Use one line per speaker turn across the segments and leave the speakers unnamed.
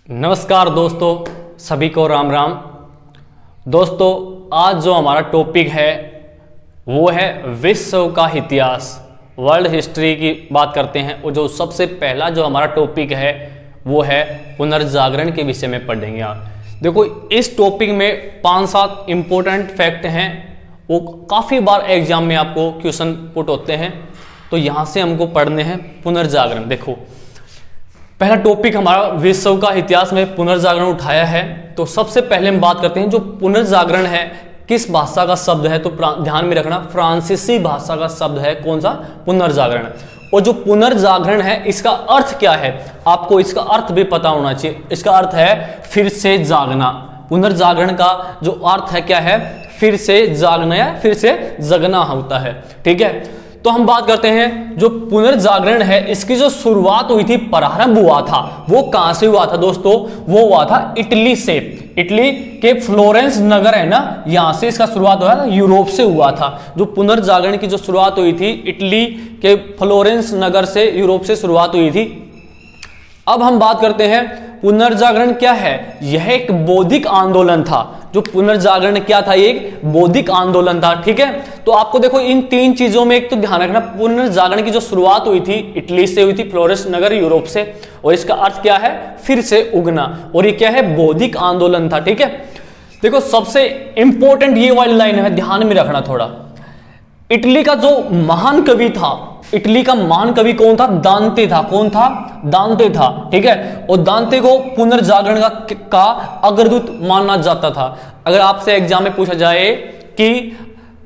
नमस्कार दोस्तों, सभी को राम राम। दोस्तों, आज जो हमारा टॉपिक है वो है विश्व का इतिहास, वर्ल्ड हिस्ट्री की बात करते हैं। और जो सबसे पहला जो हमारा टॉपिक है वो है पुनर्जागरण के विषय में पढ़ेंगे। आप देखो, इस टॉपिक में 5-7 इंपॉर्टेंट फैक्ट हैं, वो काफ़ी बार एग्जाम में आपको क्वेश्चन पुट होते हैं, तो यहाँ से हमको पढ़ने हैं पुनर्जागरण। देखो, पहला टॉपिक हमारा विश्व का इतिहास में पुनर्जागरण उठाया है। तो सबसे पहले हम बात करते हैं जो पुनर्जागरण है किस भाषा का शब्द है, तो ध्यान में रखना फ्रांसीसी भाषा का शब्द है। कौन सा? पुनर्जागरण। और जो पुनर्जागरण है इसका अर्थ क्या है, आपको इसका अर्थ भी पता होना चाहिए। इसका अर्थ है फिर से जागना। पुनर्जागरण का जो अर्थ है क्या है? फिर से जागना या फिर से जगना होता है। ठीक है, तो हम बात करते हैं जो पुनर्जागरण है इसकी जो शुरुआत हुई थी, प्रारंभ हुआ था, वो कहां से हुआ था दोस्तों? वो हुआ था इटली से। इटली के फ्लोरेंस नगर है ना, यहां से इसका शुरुआत हुआ था, यूरोप से हुआ था। जो पुनर्जागरण की जो शुरुआत हुई थी इटली के फ्लोरेंस नगर से, यूरोप से शुरुआत हुई थी। अब हम बात करते हैं पुनर्जागरण क्या है। यह एक बौद्धिक आंदोलन था। जो पुनर्जागरण क्या था? ये एक बौद्धिक आंदोलन था। ठीक है, तो आपको देखो इन 3 चीजों में एक तो ध्यान रखना, पुनर्जागरण की जो शुरुआत हुई थी इटली से हुई थी, फ्लोरेंस नगर यूरोप से, और इसका अर्थ क्या है? फिर से उगना। और ये क्या है? बौद्धिक आंदोलन था। ठीक है, देखो सबसे इंपॉर्टेंट ये वाली लाइन है, ध्यान में रखना थोड़ा। इटली का जो महान कवि था, इटली का महान कवि कौन था? दांते था। कौन था? दांते था। ठीक है, और दांते को पुनर्जागरण का अग्रदूत माना जाता था। अगर आपसे एग्जाम में पूछा जाए कि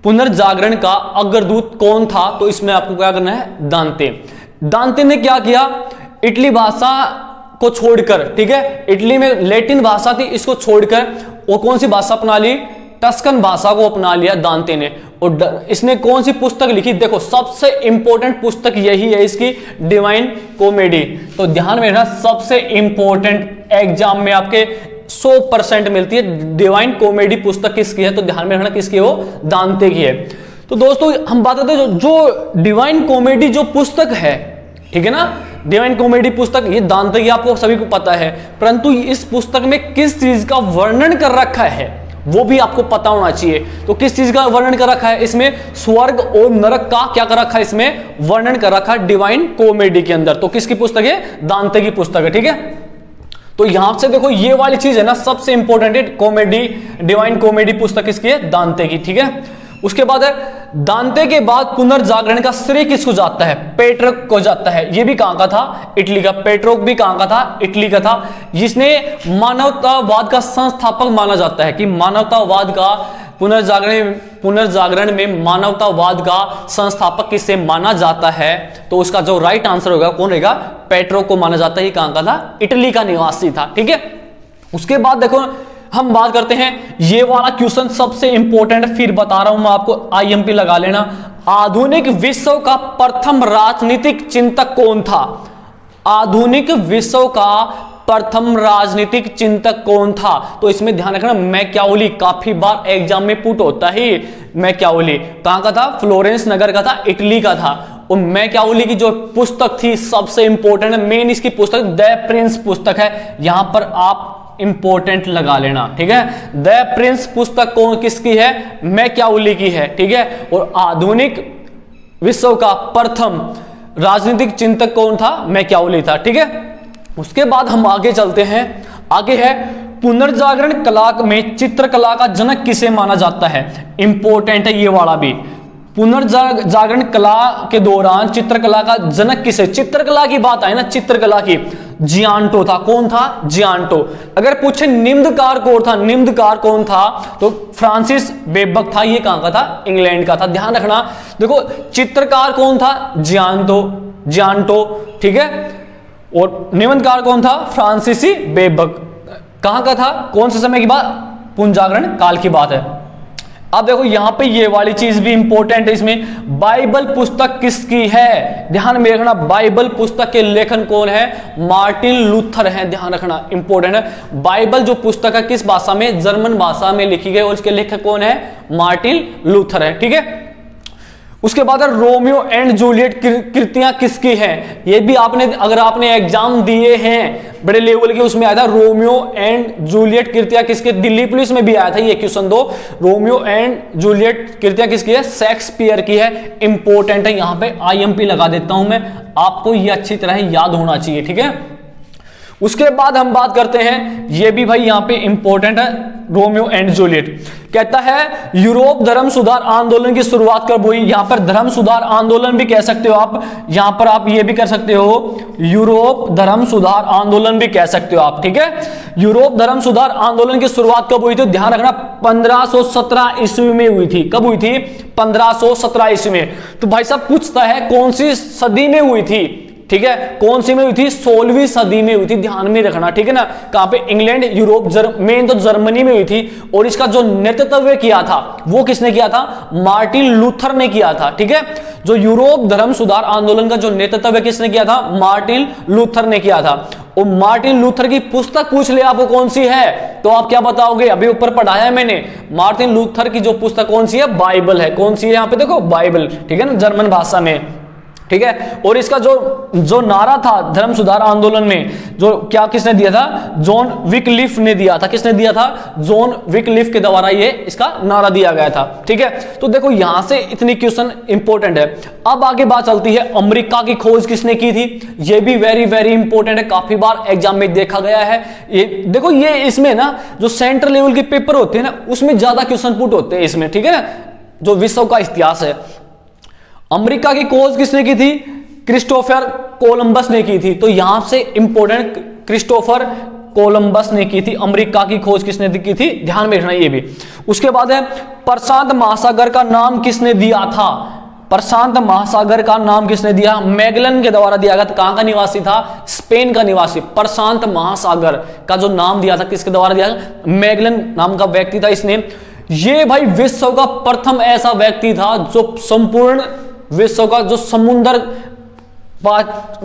पुनर्जागरण का अग्रदूत कौन था, तो इसमें आपको क्या करना है? दांते। दांते ने क्या किया? इटली भाषा को छोड़कर, ठीक है, इटली में लैटिन भाषा थी, इसको छोड़कर वो कौन सी भाषा अपना ली? टस्कन भाषा को अपना लिया दांते ने। और इसने कौन सी पुस्तक लिखी? देखो, सबसे इंपॉर्टेंट पुस्तक यही है इसकी, डिवाइन कॉमेडी। तो ध्यान में रखना, सबसे इंपॉर्टेंट एग्जाम में आपके 100% मिलती है। डिवाइन कॉमेडी पुस्तक किसकी है? तो ध्यान में रखना किसकी है? वो दांते की है। तो दोस्तों हम बात करते हैं जो डिवाइन कॉमेडी जो पुस्तक है, ठीक है ना, डिवाइन कॉमेडी पुस्तक ये दांते की, आपको सभी को पता है। परंतु इस पुस्तक में किस चीज का वर्णन कर रखा है वो भी आपको पता होना चाहिए। तो किस चीज का वर्णन कर रखा है? इसमें स्वर्ग और नरक का क्या कर रखा है? इसमें वर्णन कर रखा है डिवाइन कॉमेडी के अंदर। तो किसकी पुस्तक है? दांते की पुस्तक है। ठीक है, तो यहां से देखो ये वाली चीज है ना, सबसे इंपॉर्टेंट है कॉमेडी, डिवाइन कॉमेडी पुस्तक किसकी है? दांते की। ठीक है, उसके बाद है दांते के बाद पुनर्जागरण का श्रेय किसको जाता है? पेट्रोक को जाता है। ये भी कहां का था? इटली का। पेट्रोक भी कहां का था? इटली का था, जिसने मानवतावाद का संस्थापक माना जाता है। कि मानवतावाद का पुनर्जागरण में मानवतावाद का संस्थापक किसे माना जाता है? तो उसका जो राइट आंसर होगा कौन रहेगा? पेट्रोक को माना जाता है। ये कहां का था? इटली का निवासी था। ठीक है, उसके बाद देखो हम बात करते हैं, ये वाला क्वेश्चन सबसे इंपॉर्टेंट, फिर बता रहा हूं मैं आपको, आईएमपी लगा लेना। आधुनिक विश्व का प्रथम राजनीतिक चिंतक कौन था? आधुनिक विश्व का प्रथम राजनीतिक चिंतक कौन था? तो इसमें ध्यान रखना, मैकियावेली काफी बार एग्जाम में पुट होता ही। मैकियावेली कहां का था? फ्लोरेंस नगर का था, इटली का था। और मैकियावेली की जो पुस्तक थी सबसे इंपॉर्टेंट है, मेन इसकी पुस्तक द प्रिंस पुस्तक है। यहां पर आप इंपॉर्टेंट लगा लेना। ठीक है, द प्रिंस पुस्तक कौन किसकी है? मैकियावेली की है। ठीक है, और आधुनिक विश्व का प्रथम राजनीतिक चिंतक कौन था? मैकियावेली था। ठीक है, उसके बाद हम आगे चलते हैं। आगे है पुनर्जागरण कला में चित्रकला का जनक किसे माना जाता है? इंपॉर्टेंट है ये वाला भी। पुनर्जागरण कला के दौरान चित्रकला का जनक किसे? चित्रकला की बात आई ना, चित्रकला की, जियांटो था। कौन था? जियांटो। अगर पूछे निम्नकार कौन था? निम्नकार कौन था? तो फ्रांसिस बेबक था। ये कहां का था? इंग्लैंड का था। ध्यान रखना, देखो चित्रकार कौन था? जियांटो। ठीक है, और निम्नकार कौन था? फ्रांसीसी बेबक। कहां का था? कौन से समय की बात? पुनर्जागरण काल की बात है। अब देखो यहां पे ये वाली चीज भी इंपॉर्टेंट है, इसमें बाइबल पुस्तक किसकी है? ध्यान में रखना, बाइबल पुस्तक के लेखन कौन है? मार्टिन लूथर है। ध्यान रखना, इंपॉर्टेंट है। बाइबल जो पुस्तक है किस भाषा में? जर्मन भाषा में लिखी गई, और इसके लेखक कौन है? मार्टिन लूथर है। ठीक है, उसके बाद रोमियो एंड जूलियट कृतियां किसकी हैं? ये भी आपने, अगर आपने एग्जाम दिए हैं बड़े लेवल के उसमें आया था, रोमियो एंड जूलियट कृतियां किसके, दिल्ली पुलिस में भी आया था ये क्वेश्चन। दो रोमियो एंड जूलियट कृतियां किसकी है, शेक्सपियर की है। इंपॉर्टेंट है, यहां पे IMP लगा देता हूं मैं, आपको ये अच्छी तरह याद होना चाहिए, ठीक है। उसके बाद हम बात करते हैं, ये भी भाई यहां पे इंपॉर्टेंट है, रोमियो एंड जूलियट। कहता है यूरोप धर्म सुधार आंदोलन की शुरुआत कब हुई। यहां पर धर्म सुधार आंदोलन भी कह सकते हो आप, यहां पर आप ये भी कर सकते हो, यूरोप धर्म सुधार आंदोलन भी कह सकते हो आप, ठीक है। यूरोप धर्म सुधार आंदोलन की शुरुआत कब हुई थी, ध्यान रखना 1517 ईस्वी में हुई थी। कब हुई थी, 1517 ईस्वी में। तो भाई साहब पूछता है कौन सी सदी में हुई थी, ठीक है, कौन सी में हुई थी, 16वीं सदी में हुई थी, ध्यान में रखना, ठीक है ना। कहां पे, इंग्लैंड, यूरोप, मेन तो जर्मनी में हुई थी। और इसका जो नेतृत्व किया था वो किसने किया था, मार्टिन लूथर ने किया था, ठीक है। जो यूरोप धर्म सुधार आंदोलन का जो नेतृत्व किसने किया था, मार्टिन लूथर ने किया था। और मार्टिन लूथर की पुस्तक पूछ ले आपको कौन सी है, तो आप क्या बताओगे, अभी ऊपर पढ़ाया है मैंने, मार्टिन लूथर की जो पुस्तक कौन सी है, बाइबल है। कौन सी है, यहां पे देखो बाइबल, ठीक है ना, जर्मन भाषा में, ठीक है। और इसका जो नारा था धर्म सुधार आंदोलन में, जो क्या किसने दिया था, जॉन विकलिफ ने दिया था। किसने दिया था, जॉन विकलिफ के द्वारा ये इसका नारा दिया गया था, ठीक है। तो देखो यहां से इतनी क्वेश्चन इंपॉर्टेंट है। अब आगे बात चलती है, अमेरिका की खोज किसने की थी, ये भी वेरी वेरी इंपॉर्टेंट है, काफी बार एग्जाम में देखा गया है। ये देखो, ये इसमें ना जो सेंट्रल लेवल के पेपर होते हैं ना, उसमें ज्यादा क्वेश्चन पुट होते हैं इसमें, ठीक है ना। जो विश्व का इतिहास है, अमेरिका की खोज किसने की थी, क्रिस्टोफर कोलंबस ने की थी। तो यहां से इंपॉर्टेंट, क्रिस्टोफर कोलंबस ने की थी। अमेरिका की खोज किसने की थी, ध्यान में रखना ये भी। उसके बाद है, प्रशांत महासागर का नाम किसने दिया था, प्रशांत महासागर का नाम किसने दिया, मैगलन के द्वारा दिया गया था। कहां का निवासी था, स्पेन का निवासी। प्रशांत महासागर का जो नाम दिया था किसके द्वारा दिया, मैगलन नाम का व्यक्ति था इसने। ये भाई विश्व का प्रथम ऐसा व्यक्ति था जो संपूर्ण विश्व का जो समुद्र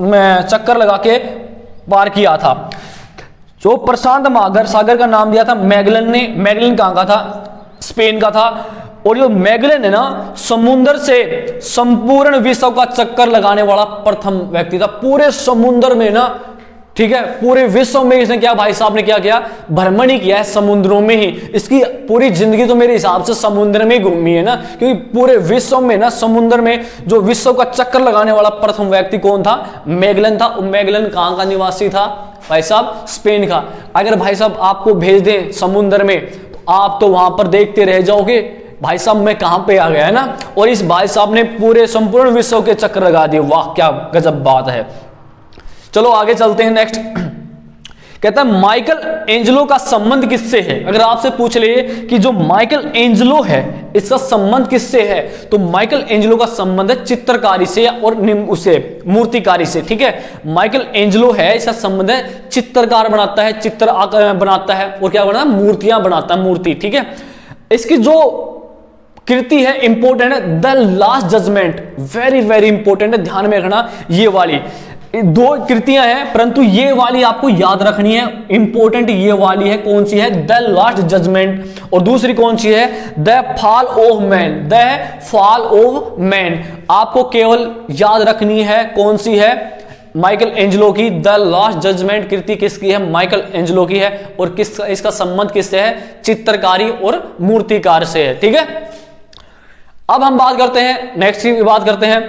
में चक्कर लगा के पार किया था। जो प्रशांत महासागर का नाम दिया था मैगलन ने। मैगलन कहां का था, स्पेन का था। और जो मैगलन है ना, समुद्र से संपूर्ण विश्व का चक्कर लगाने वाला प्रथम व्यक्ति था। पूरे समुद्र में ना, ठीक है, पूरे विश्व में इसने क्या, भाई साहब ने क्या किया, भ्रमण ही किया है समुद्रों में ही। इसकी पूरी जिंदगी तो मेरे हिसाब से समुद्र में घूमी है ना, क्योंकि पूरे विश्व में ना, समुद्र में जो विश्व का चक्कर लगाने वाला प्रथम व्यक्ति कौन था, मैगलन था। मैगलन कहां का निवासी था भाई साहब, स्पेन का। अगर भाई साहब आपको भेज दें समुद्र में, तो आप तो वहां पर देखते रह जाओगे, भाई साहब मैं कहां पे आ गया, है ना। और इस भाई साहब ने पूरे संपूर्ण विश्व के चक्कर लगा दिए। वाह क्या गजब बात है। चलो आगे चलते हैं, नेक्स्ट। कहता है माइकल एंजेलो का संबंध किससे है। अगर आपसे पूछ ले कि जो माइकल एंजेलो है इसका संबंध किससे है, तो माइकल एंजेलो का संबंध है चित्रकारी से और उसे मूर्तिकारी से, ठीक है। माइकल एंजेलो है, इसका संबंध है चित्रकार बनाता है, चित्र बनाता है, और क्या बनाता है, मूर्तियां बनाता है, मूर्ति, ठीक है। इसकी जो कृति है इंपॉर्टेंट है, the last judgement, very very important है, ध्यान में रखना। ये वाली दो कृतियां हैं, परंतु ये वाली आपको याद रखनी है, इंपॉर्टेंट ये वाली है। कौन सी है, द लास्ट जजमेंट। और दूसरी कौन सी है, the fall of man, the fall of man. आपको केवल याद रखनी है कौन सी है, माइकल एंजेलो की द लास्ट जजमेंट कृति किसकी है, माइकल एंजेलो की है। और इसका संबंध किससे है, चित्रकारी और मूर्तिकार से है, ठीक है। अब हम बात करते हैं, नेक्स्ट की बात करते हैं,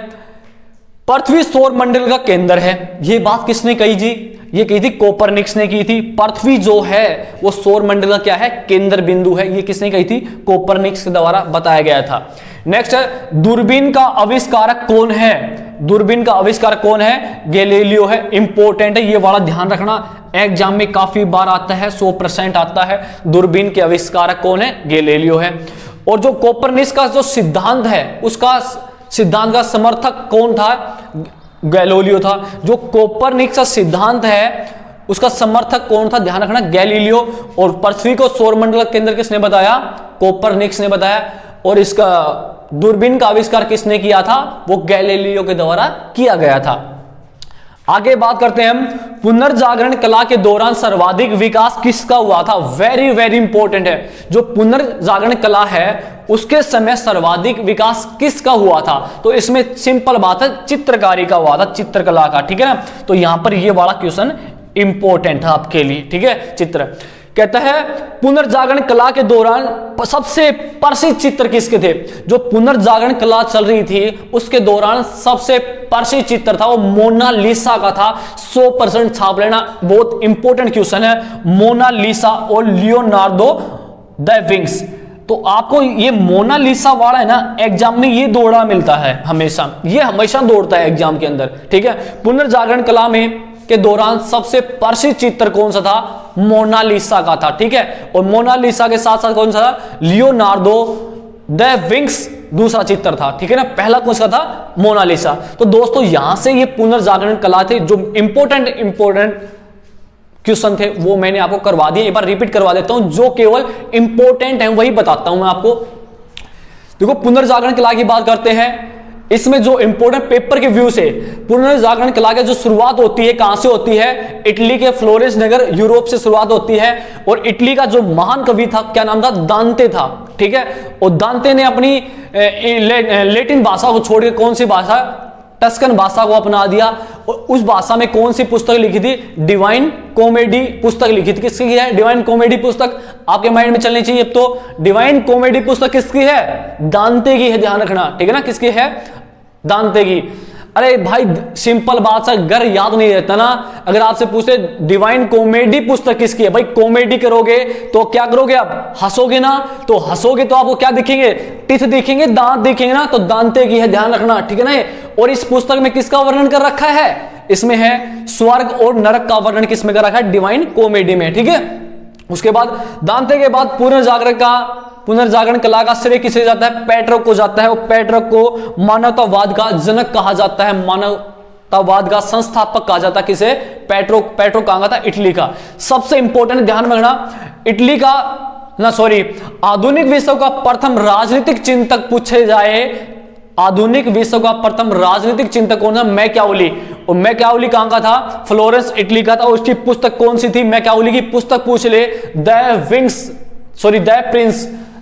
पृथ्वी सौर मंडल का केंद्र है। ये बात किसने कही जी, ये कही थी कोपरनिकस ने की थी। पृथ्वी जो है वो सौर मंडल का क्या है, केंद्र बिंदु है, ये किसने कही थी, कोपरनिकस के द्वारा बताया गया था। नेक्स्ट है, दूरबीन का आविष्कारक कौन है, दूरबीन का आविष्कारक कौन है, गैलीलियो है। इंपॉर्टेंट है, ये वाला ध्यान रखना, एग्जाम में काफी बार आता है, 100% आता है। दूरबीन के आविष्कारक कौन है, गैलीलियो है। और जो कोपरनिकस का जो सिद्धांत है, उसका सिद्धांत का समर्थक कौन था, गैलीलियो था। जो कोपरनिकस का सिद्धांत है उसका समर्थक कौन था, ध्यान रखना, गैलीलियो। और पृथ्वी को सौरमंडल का केंद्र किसने बताया, कोपरनिकस ने बताया। और इसका दूरबीन का आविष्कार किसने किया था, वो गैलीलियो के द्वारा किया गया था। आगे बात करते हैं हम, पुनर्जागरण कला के दौरान सर्वाधिक विकास किसका हुआ था। वेरी वेरी इंपॉर्टेंट है, जो पुनर्जागरण कला है उसके समय सर्वाधिक विकास किसका हुआ था, तो इसमें सिंपल बात है, चित्रकारी का हुआ था, चित्रकला का, ठीक है ना। तो यहां पर ये वाला क्वेश्चन इंपॉर्टेंट है आपके लिए, ठीक है। चित्र कहता है पुनर्जागरण कला के दौरान सबसे प्रसिद्ध चित्र किसके थे? जो पुनर्जागरण कला चल रही थी उसके दौरान सबसे प्रसिद्ध चित्र था वो मोनालिसा का था। 100% छाप लेना, बहुत इंपॉर्टेंट क्वेश्चन है। मोनालिसा और लियोनार्डो दा विंसी। तो आपको ये मोनालिसा वाला है ना, एग्जाम में ये दौड़ा मिलता है हमेशा, ये हमेशा दौड़ता है एग्जाम के अंदर, ठीक है। पुनर्जागरण कला में के दौरान सबसे प्रसिद्ध चित्र कौन सा था? मोनालिसा का था, ठीक है। और मोनालिसा के साथ साथ कौन सा था? लियोनार्डो दा विंसी दूसरा चित्र था, ठीक है ना। पहला कौन सा था? मोनालिसा। तो दोस्तों यहां से ये पुनर्जागरण कला थे, जो इंपॉर्टेंट क्वेश्चन थे वो मैंने आपको करवा दिए। एक बार रिपीट करवा देता हूं, जो केवल इंपॉर्टेंट है वही बताता हूं मैं आपको। देखो पुनर्जागरण कला की बात करते हैं, इसमें जो इंपॉर्टेंट पेपर के व्यू से पुनर्जागरण कला की जो शुरुआत होती है कहां से होती है? इटली के फ्लोरेंस नगर, यूरोप से शुरुआत होती है। और इटली का जो महान कवि था, क्या नाम था? दांते था, ठीक है। और दांते ने अपनी लैटिन भाषा को छोड़ के कौन सी भाषा? टस्कन भाषा को अपना दिया। और उस भाषा में कौन सी पुस्तक लिखी थी? डिवाइन कॉमेडी पुस्तक लिखी थी। किसकी है डिवाइन कॉमेडी पुस्तक? आपके माइंड में चलनी चाहिए। अब तो डिवाइन कॉमेडी पुस्तक किसकी है? दांते की है, ध्यान रखना, ठीक है ना। किसकी है? दांते की। अरे भाई सिंपल बात है, अगर याद नहीं रहता ना, अगर आपसे पूछे डिवाइन कॉमेडी पुस्तक किसकी है, भाई कॉमेडी करोगे तो क्या करोगे आप? हंसोगे ना। तो हंसोगे तो आपको क्या दिखेंगे? टीथ दिखेंगे, दांत दिखेंगे ना। तो दांते की है, ध्यान रखना, ठीक है ना। और इस पुस्तक में किसका वर्णन कर रखा है? इसमें है स्वर्ग और नरक का वर्णन किसमें कर रखा है? डिवाइन कॉमेडी में, ठीक है। उसके बाद दांते के बाद पुनर्जागरण कला का श्रेय किसे जाता है? पेट्रक को जाता है। और पेट्रक को मानवतावाद का जनक कहा जाता है, मानवतावाद का संस्थापक कहा जाता है। किसे? पेट्रक कहा था? इटली का। सबसे इंपॉर्टेंट ध्यान में रखना, इटली का आधुनिक विश्व का प्रथम राजनीतिक चिंतक पूछे जाए, आधुनिक विश्व का प्रथम राजनीतिक चिंतक कौन है? मैकियावेली। और मैकियावेली कहां का था? फ्लोरेंस, इटली का था। उसकी पुस्तक कौन सी थी? मैकियावेली की पुस्तक पूछ ले,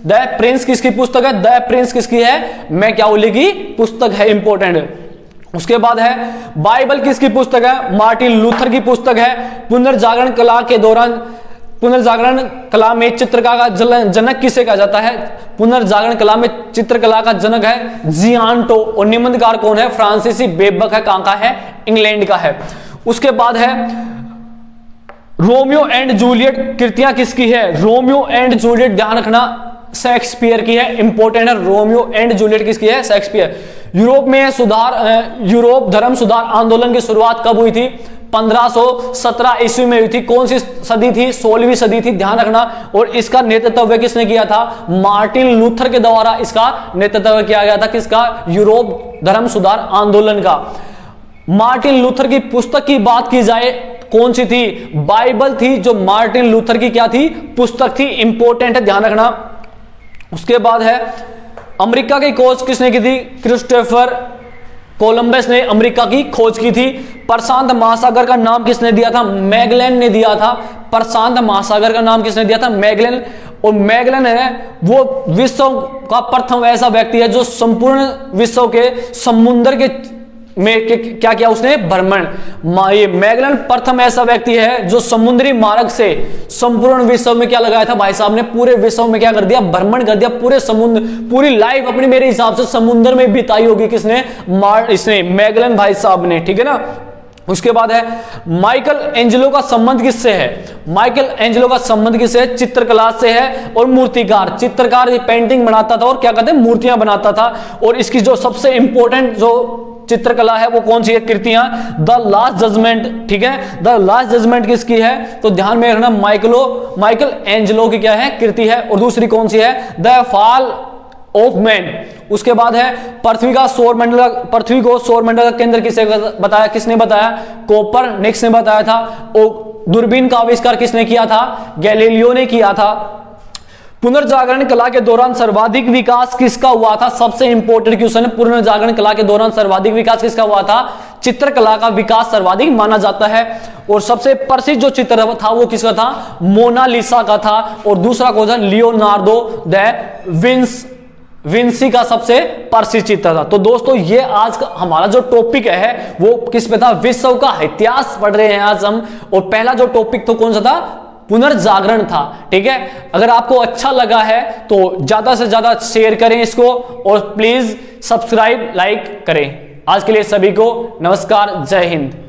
द प्रिंस किसकी पुस्तक है? द प्रिंस किसकी है? मैकियावेली की पुस्तक है, इंपॉर्टेंट। उसके बाद है बाइबल किसकी पुस्तक है? मार्टिन लूथर की पुस्तक है। पुनर्जागरण कला के दौरान, पुनर्जागरण कला में चित्रकला का जनक किसे कहा जाता है? पुनर्जागरण कला में चित्रकला का जनक है जियांटो। और निबंधकार कौन है? फ्रांसीसी बेबक है। कहां का है? इंग्लैंड का है। उसके बाद है रोमियो एंड जूलियट कृतियां किसकी है? रोमियो एंड जूलियट, ध्यान रखना, शेक्सपियर की है, इंपॉर्टेंट है। रोमियो एंड जूलियट किसकी है? शेक्सपियर। यूरोप में यूरोप धर्म सुधार आंदोलन की शुरुआत कब हुई थी? 1517 ईस्वी में हुई थी। कौन सी सदी थी? 16वीं सदी थी, ध्यान रखना। और इसका नेतृत्व किसने किया था? मार्टिन लूथर के द्वारा इसका नेतृत्व किया गया था। किसका? यूरोप धर्म सुधार आंदोलन का। मार्टिन लूथर की पुस्तक की बात की जाए, कौन सी थी? बाइबल थी, जो मार्टिन लूथर की क्या थी? पुस्तक थी, इंपॉर्टेंट है, ध्यान रखना। उसके बाद है अमेरिका की खोज किसने की थी? क्रिस्टोफर कोलंबस ने अमेरिका की खोज की थी। प्रशांत महासागर का नाम किसने दिया था? मैगेलन ने दिया था। प्रशांत महासागर का नाम किसने दिया था? मैगेलन। और मैगेलन है वो विश्व का प्रथम ऐसा व्यक्ति है जो संपूर्ण विश्व के समुद्र के में क्या किया उसने? भ्रमण। ये मैगेलन प्रथम ऐसा व्यक्ति है जो समुद्री मार्ग से संपूर्ण विश्व में क्या लगाया था? भाई साहब ने पूरे विश्व में क्या कर दिया? भ्रमण कर दिया। पूरे समुद्र, पूरी लाइफ अपनी मेरे हिसाब से समुद्र में बिताई होगी। किसने? इसने, मैगेलन भाई साहब ने, ठीक है ना। उसके बाद है माइकल एंजेलो का संबंध किससे है? माइकल एंजेलो का संबंध किससे है? चित्रकला से है। और मूर्तिकार, चित्रकार ये पेंटिंग बनाता था और क्या कहते हैं? मूर्तियां बनाता था। और इसकी जो सबसे इंपॉर्टेंट जो चित्रकला है वो कौन सी है? कृतियां द लास्ट जजमेंट, ठीक है। द लास्ट जजमेंट किसकी है? तो ध्यान में रखना, माइकल एंजेलो की क्या है? कृति है। और दूसरी कौन सी है? The fall of man. उसके बाद है पृथ्वी को सौरमंडल का केंद्र किसे बताया? किसने बताया? कोपरनिकस ने बताया था। और दूरबीन का आविष्कार किसने किया था? गैलीलियो ने किया था। पुनर्जागरण कला के दौरान सर्वाधिक विकास किसका हुआ था? सबसे इंपॉर्टेंट क्वेश्चन है। पुनर्जागरण कला के दौरान सर्वाधिक विकास किसका हुआ था? चित्रकला का विकास सर्वाधिक माना जाता है। और सबसे प्रसिद्ध जो चित्र था वो किसका था? मोनालिसा का था। और दूसरा कौन था? लियोनार्डो दा विंसी का सबसे प्रसिद्ध चित्र था। तो दोस्तों ये आज का हमारा जो टॉपिक है वो किस पे था, विश्व का इतिहास पढ़ रहे हैं आज हम। और पहला जो टॉपिक तो कौन सा था, पुनर्जागरण था। ठीक है, अगर आपको अच्छा लगा है तो ज्यादा से ज्यादा शेयर करें इसको और प्लीज सब्सक्राइब लाइक करें। आज के लिए सभी को नमस्कार, जय हिंद।